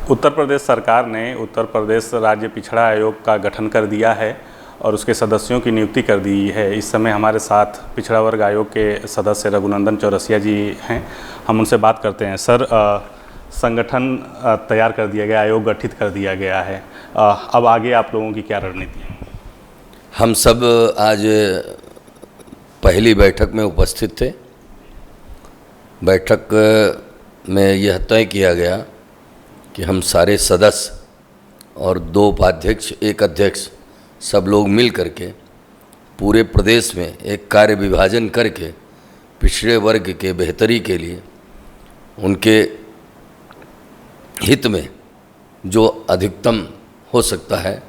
उत्तर प्रदेश सरकार ने उत्तर प्रदेश राज्य पिछड़ा आयोग का गठन कर दिया है और उसके सदस्यों की नियुक्ति कर दी है। इस समय हमारे साथ पिछड़ा वर्ग आयोग के सदस्य रघुनंदन चौरसिया जी हैं। हम उनसे बात करते हैं। सर, संगठन तैयार कर दिया गया, आयोग गठित कर दिया गया है, अब आगे आप लोगों की क्या रणनीति है? हम सब आज पहली बैठक में उपस्थित थे। बैठक में यह तय किया गया कि हम सारे सदस्य और 2 उपाध्यक्ष, 1 अध्यक्ष, सब लोग मिल करके पूरे प्रदेश में एक कार्य विभाजन करके पिछड़े वर्ग के बेहतरी के लिए उनके हित में जो अधिकतम हो सकता है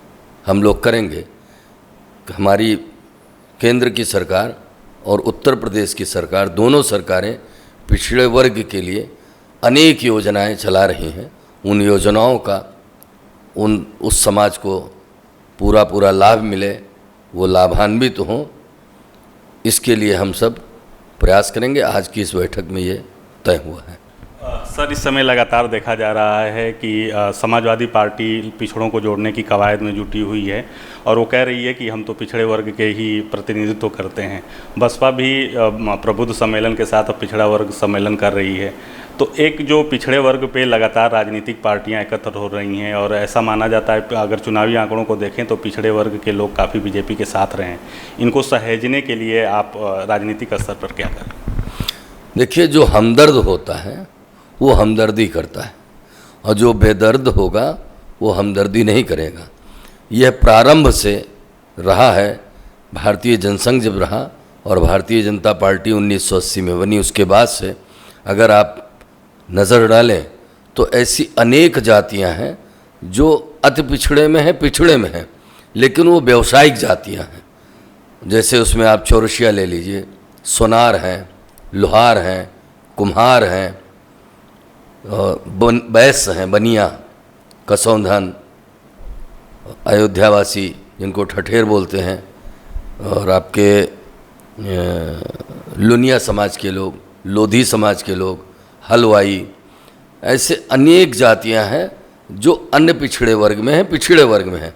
हम लोग करेंगे। हमारी केंद्र की सरकार और उत्तर प्रदेश की सरकार, दोनों सरकारें पिछड़े वर्ग के लिए अनेक योजनाएं चला रही हैं। उन योजनाओं का उस समाज को पूरा लाभ मिले, वो लाभान्वित हों, इसके लिए हम सब प्रयास करेंगे। आज की इस बैठक में ये तय हुआ है। सर, इस समय लगातार देखा जा रहा है कि समाजवादी पार्टी पिछड़ों को जोड़ने की कवायद में जुटी हुई है और वो कह रही है कि हम तो पिछड़े वर्ग के ही प्रतिनिधित्व करते हैं। बसपा भी प्रबुद्ध सम्मेलन के साथ अब पिछड़ा वर्ग सम्मेलन कर रही है। तो एक जो पिछड़े वर्ग पे लगातार राजनीतिक पार्टियां एकत्र हो रही हैं और ऐसा माना जाता है, अगर चुनावी आंकड़ों को देखें तो पिछड़े वर्ग के लोग काफ़ी बीजेपी के साथ रहे हैं। इनको सहेजने के लिए आप राजनीतिक स्तर पर क्या करें? देखिए, जो हमदर्द होता है वो हमदर्दी करता है और जो बेदर्द होगा वो हमदर्दी नहीं करेगा। यह प्रारंभ से रहा है। भारतीय जनसंघ जब रहा और भारतीय जनता पार्टी 1980 में बनी, उसके बाद से अगर आप नज़र डालें तो ऐसी अनेक जातियां हैं जो अति पिछड़े में हैं, पिछड़े में हैं, लेकिन वो व्यावसायिक जातियां हैं। जैसे उसमें आप चौरसिया ले लीजिए, सोनार हैं, लोहार हैं, कुम्हार हैं, बैस हैं, बनिया, कसौंधन, अयोध्यावासी जिनको ठठेर बोलते हैं, और आपके लुनिया समाज के लोग, लोधी समाज के लोग, हलवाई, ऐसे अनेक जातियां हैं जो अन्य पिछड़े वर्ग में हैं, पिछड़े वर्ग में हैं।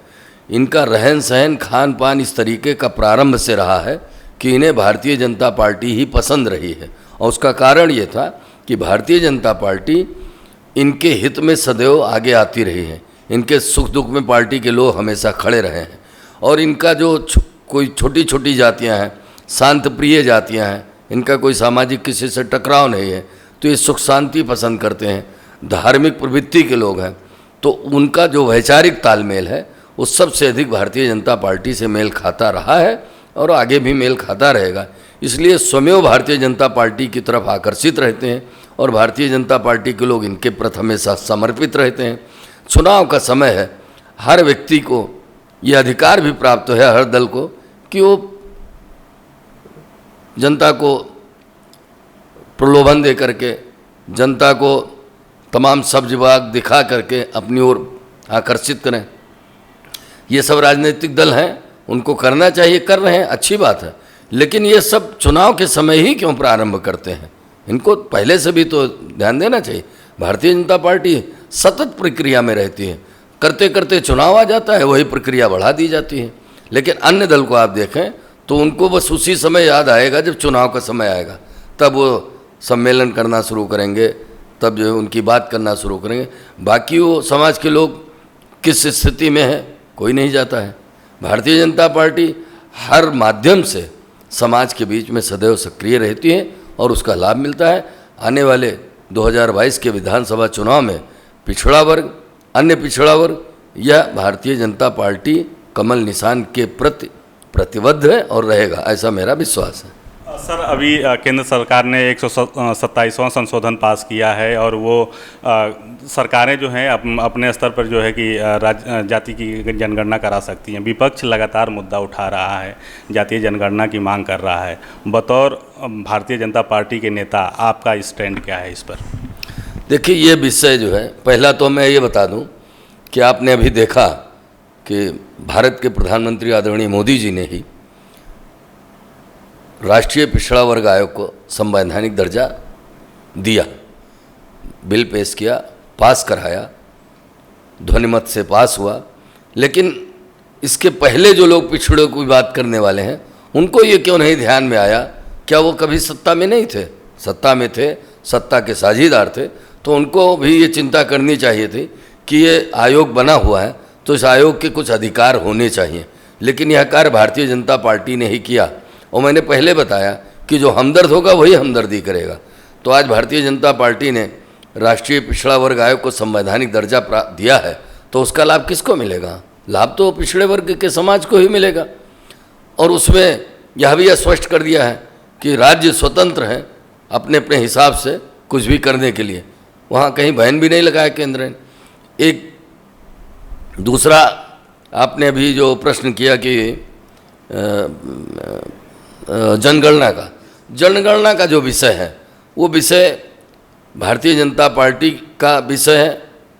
इनका रहन सहन, खान पान इस तरीके का प्रारंभ से रहा है कि इन्हें भारतीय जनता पार्टी ही पसंद रही है। और उसका कारण ये था कि भारतीय जनता पार्टी इनके हित में सदैव आगे आती रही है। इनके सुख दुख में पार्टी के लोग हमेशा खड़े रहे हैं। और इनका जो कोई छोटी छोटी जातियां हैं, शांत प्रिय जातियां हैं, इनका कोई सामाजिक किसी से टकराव नहीं है, तो ये सुख शांति पसंद करते हैं, धार्मिक प्रवृत्ति के लोग हैं। तो उनका जो वैचारिक तालमेल है वो सबसे अधिक भारतीय जनता पार्टी से मेल खाता रहा है और आगे भी मेल खाता रहेगा। इसलिए स्वयं भारतीय जनता पार्टी की तरफ आकर्षित रहते हैं और भारतीय जनता पार्टी के लोग इनके प्रति हमेशा समर्पित रहते हैं। चुनाव का समय है, हर व्यक्ति को यह अधिकार भी प्राप्त है, हर दल को, कि वो जनता को प्रलोभन दे करके, जनता को तमाम सब्ज बाग दिखा करके अपनी ओर आकर्षित करें। ये सब राजनीतिक दल हैं, उनको करना चाहिए, कर रहे हैं, अच्छी बात है। लेकिन ये सब चुनाव के समय ही क्यों प्रारंभ करते हैं? इनको पहले से भी तो ध्यान देना चाहिए। भारतीय जनता पार्टी सतत प्रक्रिया में रहती है, करते करते चुनाव आ जाता है, वही प्रक्रिया बढ़ा दी जाती है। लेकिन अन्य दल को आप देखें तो उनको बस उसी समय याद आएगा जब चुनाव का समय आएगा, तब वो सम्मेलन करना शुरू करेंगे, तब जो उनकी बात करना शुरू करेंगे। बाकी वो समाज के लोग किस स्थिति में है कोई नहीं जाता है। भारतीय जनता पार्टी हर माध्यम से समाज के बीच में सदैव सक्रिय रहती है और उसका लाभ मिलता है। आने वाले 2022 के विधानसभा चुनाव में पिछड़ा वर्ग, अन्य पिछड़ा वर्ग, यह भारतीय जनता पार्टी कमल निशान के प्रति प्रतिबद्ध है और रहेगा, ऐसा मेरा विश्वास है। सर, अभी केंद्र सरकार ने 127वां संशोधन पास किया है और वो सरकारें जो हैं अपने स्तर पर जो है कि जाति की जनगणना करा सकती हैं। विपक्ष लगातार मुद्दा उठा रहा है, जातीय जनगणना की मांग कर रहा है। बतौर भारतीय जनता पार्टी के नेता आपका स्टैंड क्या है इस पर? देखिए, ये विषय जो है, पहला तो मैं ये बता दूं कि आपने अभी देखा कि भारत के प्रधानमंत्री आदरणीय मोदी जी ने ही राष्ट्रीय पिछड़ा वर्ग आयोग को संवैधानिक दर्जा दिया, बिल पेश किया, पास कराया ध्वनिमत से पास हुआ। लेकिन इसके पहले जो लोग पिछड़ों की बात करने वाले हैं उनको ये क्यों नहीं ध्यान में आया? क्या वो कभी सत्ता में नहीं थे? सत्ता में थे, सत्ता के साझीदार थे, तो उनको भी ये चिंता करनी चाहिए थी कि ये आयोग बना हुआ है तो इस आयोग के कुछ अधिकार होने चाहिए। लेकिन यह कार्य भारतीय जनता पार्टी ने ही किया। और मैंने पहले बताया कि जो हमदर्द होगा वही हमदर्दी करेगा। तो आज भारतीय जनता पार्टी ने राष्ट्रीय पिछड़ा वर्ग आयोग को संवैधानिक दर्जा दिया है, तो उसका लाभ किसको मिलेगा? लाभ तो पिछड़े वर्ग के समाज को ही मिलेगा। और उसमें यह भी स्पष्ट कर दिया है कि राज्य स्वतंत्र हैं अपने अपने हिसाब से कुछ भी करने के लिए। वहाँ कहीं बैन भी नहीं लगाया केंद्र ने। एक दूसरा आपने अभी जो प्रश्न किया कि जनगणना का जो विषय है वो विषय भारतीय जनता पार्टी का विषय है,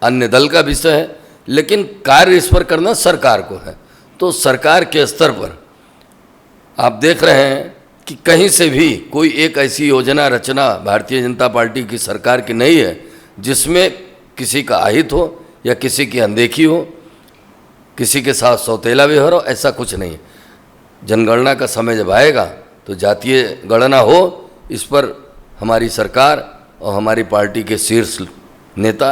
अन्य दल का विषय है, लेकिन कार्य इस पर करना सरकार को है। तो सरकार के स्तर पर आप देख रहे हैं कि कहीं से भी कोई एक ऐसी योजना रचना भारतीय जनता पार्टी की सरकार की नहीं है जिसमें किसी का अहित हो या किसी की अनदेखी हो, किसी के साथ सौतेला व्यवहार हो, ऐसा कुछ नहीं है। जनगणना का समय जब आएगा तो जातीय गणना हो, इस पर हमारी सरकार और हमारी पार्टी के शीर्ष नेता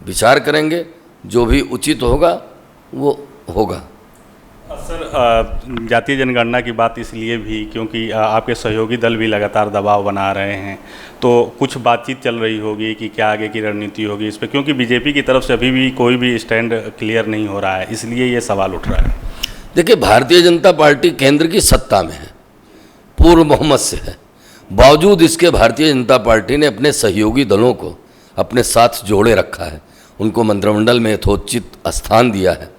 विचार करेंगे। जो भी उचित होगा वो होगा। सर, जातीय जनगणना की बात इसलिए भी क्योंकि आपके सहयोगी दल भी लगातार दबाव बना रहे हैं, तो कुछ बातचीत चल रही होगी कि क्या आगे की रणनीति होगी इस पर, क्योंकि बीजेपी की तरफ से अभी भी कोई भी स्टैंड क्लियर नहीं हो रहा है, इसलिए ये सवाल उठ रहा है। देखिए, भारतीय जनता पार्टी केंद्र की सत्ता में है, पूर्ण बहुमत से है। बावजूद इसके भारतीय जनता पार्टी ने अपने सहयोगी दलों को अपने साथ जोड़े रखा है, उनको मंत्रिमंडल में यथोचित स्थान दिया है।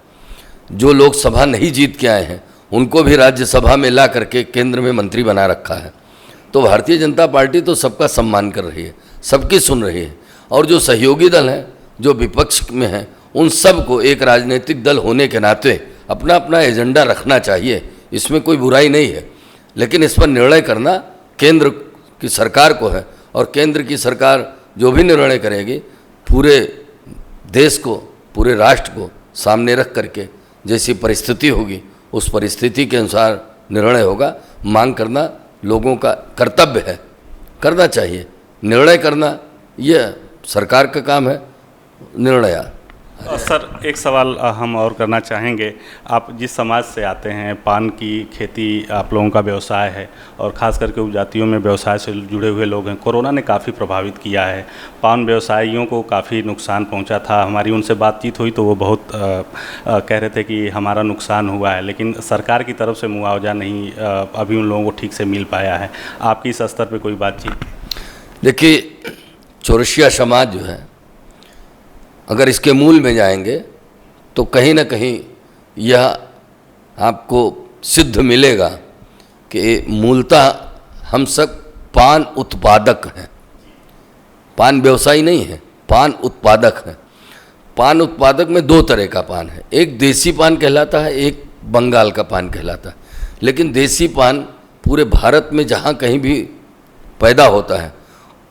जो लोकसभा नहीं जीत के आए हैं उनको भी राज्यसभा में ला करके केंद्र में मंत्री बना रखा है। तो भारतीय जनता पार्टी तो सबका सम्मान कर रही है, सबकी सुन रही है। और जो सहयोगी दल हैं, जो विपक्ष में हैं, उन सब को एक राजनीतिक दल होने के नाते अपना अपना एजेंडा रखना चाहिए, इसमें कोई बुराई नहीं है। लेकिन इस पर निर्णय करना केंद्र की सरकार को है, और केंद्र की सरकार जो भी निर्णय करेगी पूरे देश को, पूरे राष्ट्र को सामने रख करके जैसी परिस्थिति होगी उस परिस्थिति के अनुसार निर्णय होगा। मांग करना लोगों का कर्तव्य है, करना चाहिए। निर्णय करना यह सरकार का काम है, निर्णय। सर, एक सवाल हम और करना चाहेंगे। आप जिस समाज से आते हैं, पान की खेती आप लोगों का व्यवसाय है और ख़ास करके उपजातियों में व्यवसाय से जुड़े हुए लोग हैं। कोरोना ने काफ़ी प्रभावित किया है, पान व्यवसायियों को काफ़ी नुकसान पहुंचा था। हमारी उनसे बातचीत हुई तो वो बहुत कह रहे थे कि हमारा नुकसान हुआ है, लेकिन सरकार की तरफ से मुआवजा नहीं अभी उन लोगों को ठीक से मिल पाया है। आपकी इस स्तर पर कोई बातचीत? देखिए, चौरसिया समाज जो है, अगर इसके मूल में जाएंगे तो कहीं ना कहीं यह आपको सिद्ध मिलेगा कि मूलतः हम सब पान उत्पादक हैं, पान व्यवसायी नहीं है, पान उत्पादक हैं। पान उत्पादक में दो तरह का पान है, एक देसी पान कहलाता है, एक बंगाल का पान कहलाता है। लेकिन देसी पान पूरे भारत में जहाँ कहीं भी पैदा होता है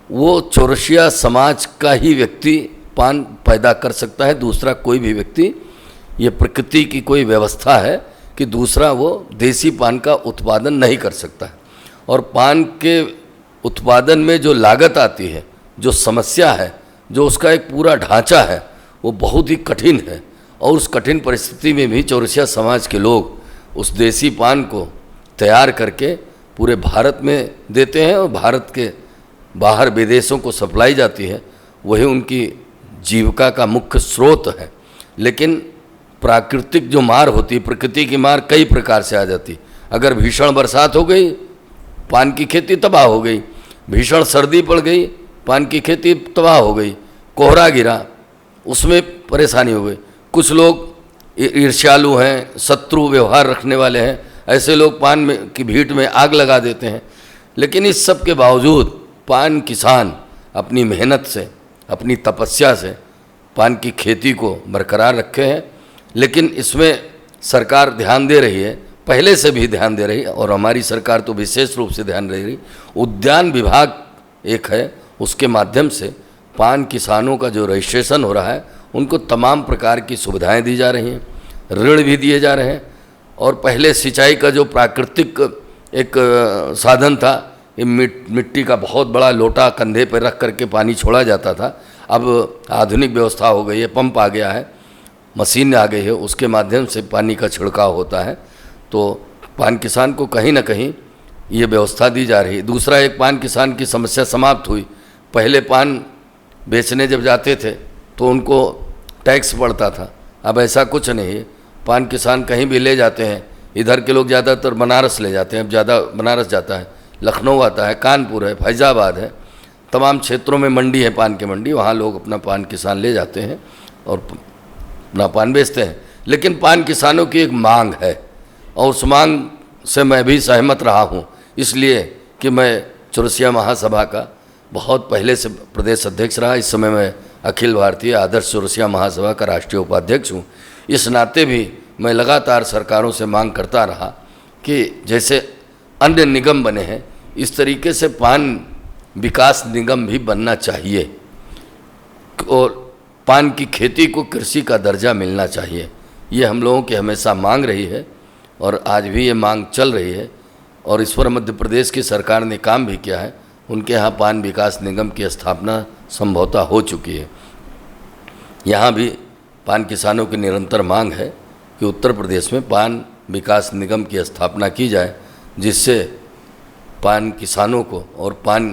वो चौरसिया समाज का ही व्यक्ति पान पैदा कर सकता है। दूसरा कोई भी व्यक्ति, ये प्रकृति की कोई व्यवस्था है कि दूसरा वो देसी पान का उत्पादन नहीं कर सकता है। और पान के उत्पादन में जो लागत आती है, जो समस्या है, जो उसका एक पूरा ढांचा है, वो बहुत ही कठिन है। और उस कठिन परिस्थिति में भी चौरसिया समाज के लोग उस देसी पान को तैयार करके पूरे भारत में देते हैं और भारत के बाहर विदेशों को सप्लाई जाती है। वही उनकी जीविका का मुख्य स्रोत है। लेकिन प्राकृतिक जो मार होती है, प्रकृति की मार कई प्रकार से आ जाती। अगर भीषण बरसात हो गई, पान की खेती तबाह हो गई। भीषण सर्दी पड़ गई, पान की खेती तबाह हो गई। कोहरा गिरा, उसमें परेशानी हो गई। कुछ लोग ईर्ष्यालु हैं, शत्रु व्यवहार रखने वाले हैं, ऐसे लोग पान में की भीट में आग लगा देते हैं। लेकिन इस सब के बावजूद पान किसान अपनी मेहनत से, अपनी तपस्या से पान की खेती को बरकरार रखे हैं। लेकिन इसमें सरकार ध्यान दे रही है, पहले से भी ध्यान दे रही है, और हमारी सरकार तो विशेष रूप से ध्यान दे रही। उद्यान विभाग एक है, उसके माध्यम से पान किसानों का जो रजिस्ट्रेशन हो रहा है उनको तमाम प्रकार की सुविधाएं दी जा रही हैं, ऋण भी दिए जा रहे हैं। और पहले सिंचाई का जो प्राकृतिक एक साधन था, ये मिट्टी का बहुत बड़ा लोटा कंधे पर रख करके पानी छोड़ा जाता था, अब आधुनिक व्यवस्था हो गई है, पंप आ गया है, मशीन आ गई है, उसके माध्यम से पानी का छिड़काव होता है। तो पान किसान को कहीं ना कहीं ये व्यवस्था दी जा रही है। दूसरा, एक पान किसान की समस्या समाप्त हुई। पहले पान बेचने जब जाते थे तो उनको टैक्स पड़ता था, अब ऐसा कुछ नहीं है। पान किसान कहीं भी ले जाते हैं, इधर के लोग ज़्यादातर बनारस ले जाते हैं, अब ज़्यादा बनारस जाता है, लखनऊ आता है, कानपुर है, फैज़ाबाद है, तमाम क्षेत्रों में मंडी है, पान की मंडी, वहाँ लोग अपना पान किसान ले जाते हैं और अपना पान बेचते हैं। लेकिन पान किसानों की एक मांग है और उस मांग से मैं भी सहमत रहा हूँ, इसलिए कि मैं चौरसिया महासभा का बहुत पहले से प्रदेश अध्यक्ष रहा। इस समय मैं अखिल भारतीय आदर्श चौरसिया महासभा का राष्ट्रीय उपाध्यक्ष हूँ। इस नाते भी मैं लगातार सरकारों से मांग करता रहा कि जैसे अन्य निगम बने हैं, इस तरीके से पान विकास निगम भी बनना चाहिए और पान की खेती को कृषि का दर्जा मिलना चाहिए। ये हम लोगों की हमेशा मांग रही है और आज भी ये मांग चल रही है और इस पर मध्य प्रदेश की सरकार ने काम भी किया है। उनके यहाँ पान विकास निगम की स्थापना संभवतः हो चुकी है। यहाँ भी पान किसानों की निरंतर मांग है कि उत्तर प्रदेश में पान विकास निगम की स्थापना की जाए, जिससे पान किसानों को और पान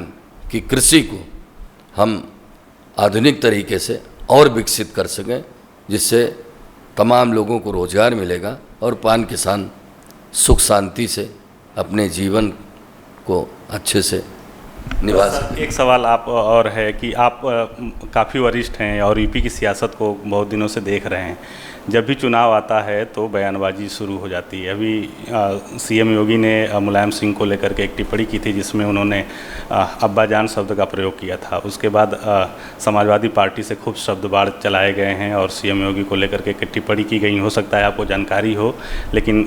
की कृषि को हम आधुनिक तरीके से और विकसित कर सकें, जिससे तमाम लोगों को रोज़गार मिलेगा और पान किसान सुख शांति से अपने जीवन को अच्छे से निभा सकें। एक सवाल आप और है कि आप काफ़ी वरिष्ठ हैं और यूपी की सियासत को बहुत दिनों से देख रहे हैं। जब भी चुनाव आता है तो बयानबाजी शुरू हो जाती है। अभी सीएम योगी ने मुलायम सिंह को लेकर के एक टिप्पणी की थी, जिसमें उन्होंने अब्बाजान शब्द का प्रयोग किया था। उसके बाद समाजवादी पार्टी से खूब शब्दबाढ़ चलाए गए हैं और सीएम योगी को लेकर के एक टिप्पणी की गई। हो सकता है आपको जानकारी हो, लेकिन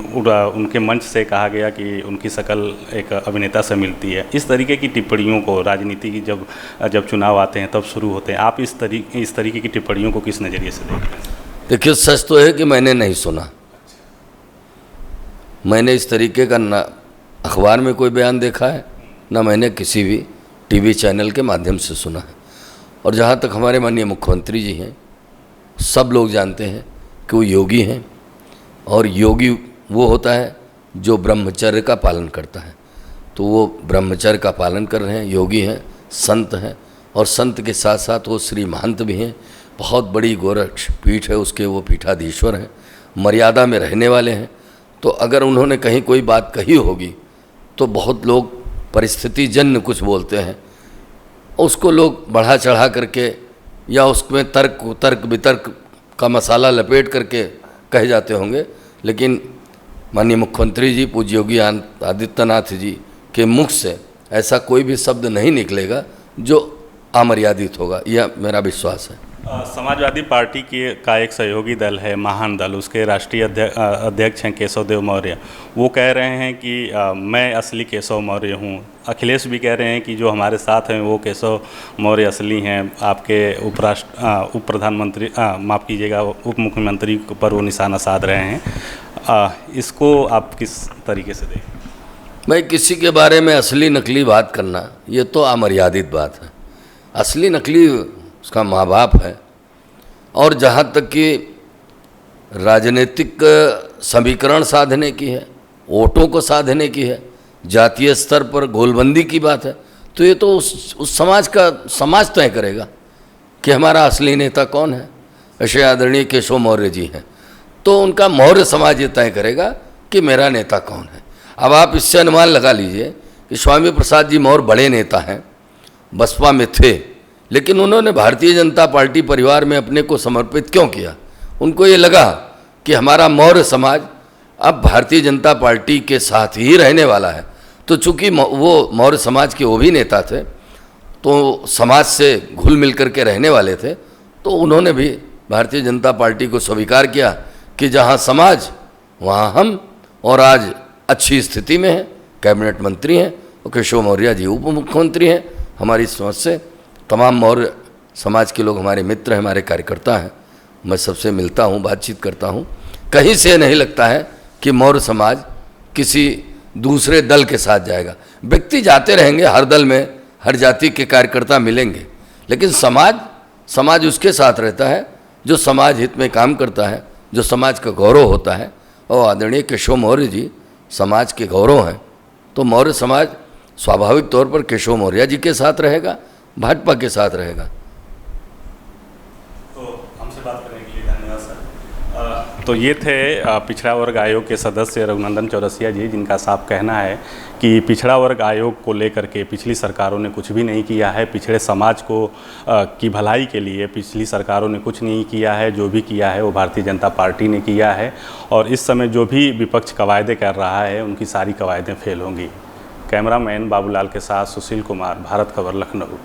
उनके मंच से कहा गया कि उनकी शक्ल एक अभिनेता से मिलती है। इस तरीके की टिप्पणियों को राजनीति की जब चुनाव आते हैं तब शुरू होते हैं, आप इस तरीके की टिप्पणियों को किस नज़रिए से देखते हैं? देखिए, सच तो है कि मैंने नहीं सुना। मैंने इस तरीके का ना अखबार में कोई बयान देखा है, ना मैंने किसी भी टीवी चैनल के माध्यम से सुना है। और जहाँ तक हमारे माननीय मुख्यमंत्री जी हैं, सब लोग जानते हैं कि वो योगी हैं और योगी वो होता है जो ब्रह्मचर्य का पालन करता है। तो वो ब्रह्मचर्य का पालन कर रहे हैं, योगी हैं, संत हैं और संत के साथ साथ वो श्री महंत भी हैं। बहुत बड़ी गोरक्ष पीठ है उसके, वो पीठाधीश्वर हैं, मर्यादा में रहने वाले हैं। तो अगर उन्होंने कहीं कोई बात कही होगी तो बहुत लोग परिस्थिति जन्य कुछ बोलते हैं, उसको लोग बढ़ा चढ़ा करके या उसमें तर्क वितर्क का मसाला लपेट करके कह जाते होंगे। लेकिन माननीय मुख्यमंत्री जी पूज्य योगी आदित्यनाथ जी के मुख से ऐसा कोई भी शब्द नहीं निकलेगा जो अमर्यादित होगा, यह मेरा विश्वास है। समाजवादी पार्टी का एक सहयोगी दल है महान दल, उसके राष्ट्रीय अध्यक्ष हैं केशव देव मौर्य। वो कह रहे हैं कि मैं असली केशव मौर्य हूँ। अखिलेश भी कह रहे हैं कि जो हमारे साथ हैं वो केशव मौर्य असली हैं। आपके उप प्रधानमंत्री माफ़ कीजिएगा उप मुख्यमंत्री पर वो निशाना साध रहे हैं। इसको आप किस तरीके से देखें? मैं किसी के बारे में असली नकली बात करना ये तो अमर्यादित बात है। असली नकली उसका माँ बाप है। और जहाँ तक कि राजनीतिक समीकरण साधने की है, वोटों को साधने की है, जातीय स्तर पर गोलबंदी की बात है, तो ये तो उस समाज तय करेगा कि हमारा असली नेता कौन है। ऐसे आदरणीय केशव मौर्य जी हैं, तो उनका मौर्य समाज ये तय करेगा कि मेरा नेता कौन है। अब आप इससे अनुमान लगा लीजिए कि स्वामी प्रसाद जी मौर्य बड़े नेता हैं, बसपा में थे, लेकिन उन्होंने भारतीय जनता पार्टी परिवार में अपने को समर्पित क्यों किया? उनको ये लगा कि हमारा मौर्य समाज अब भारतीय जनता पार्टी के साथ ही रहने वाला है। तो चूंकि वो मौर्य समाज के वो भी नेता थे, तो समाज से घुल मिल कर के रहने वाले थे, तो उन्होंने भी भारतीय जनता पार्टी को स्वीकार किया कि जहाँ समाज वहाँ हम, और आज अच्छी स्थिति में है, कैबिनेट मंत्री हैं और केशव मौर्य जी उप मुख्यमंत्री हैं। हमारी समझ से तमाम मौर्य समाज के लोग हमारे मित्र हैं, हमारे कार्यकर्ता हैं मैं सबसे मिलता हूँ, बातचीत करता हूँ, कहीं से नहीं लगता है कि मौर्य समाज किसी दूसरे दल के साथ जाएगा। व्यक्ति जाते रहेंगे, हर दल में हर जाति के कार्यकर्ता मिलेंगे, लेकिन समाज उसके साथ रहता है जो समाज हित में काम करता है, जो समाज का गौरव होता है। और आदरणीय केशव मौर्य जी समाज के गौरव हैं, तो मौर्य समाज स्वाभाविक तौर पर केशव मौर्य जी के साथ रहेगा, भाजपा के साथ रहेगा। तो हमसे बात करने के लिए धन्यवाद सर। तो ये थे पिछड़ा वर्ग आयोग के सदस्य रघुनंदन चौरसिया जी, जिनका साफ कहना है कि पिछड़ा वर्ग आयोग को लेकर के पिछली सरकारों ने कुछ भी नहीं किया है। पिछड़े समाज को की भलाई के लिए पिछली सरकारों ने कुछ नहीं किया है। जो भी किया है वो भारतीय जनता पार्टी ने किया है, और इस समय जो भी विपक्ष कवायदे कर रहा है उनकी सारी कवायदें फेल होंगी। कैमरामैन बाबूलाल के साथ सुशील कुमार, भारत खबर, लखनऊ।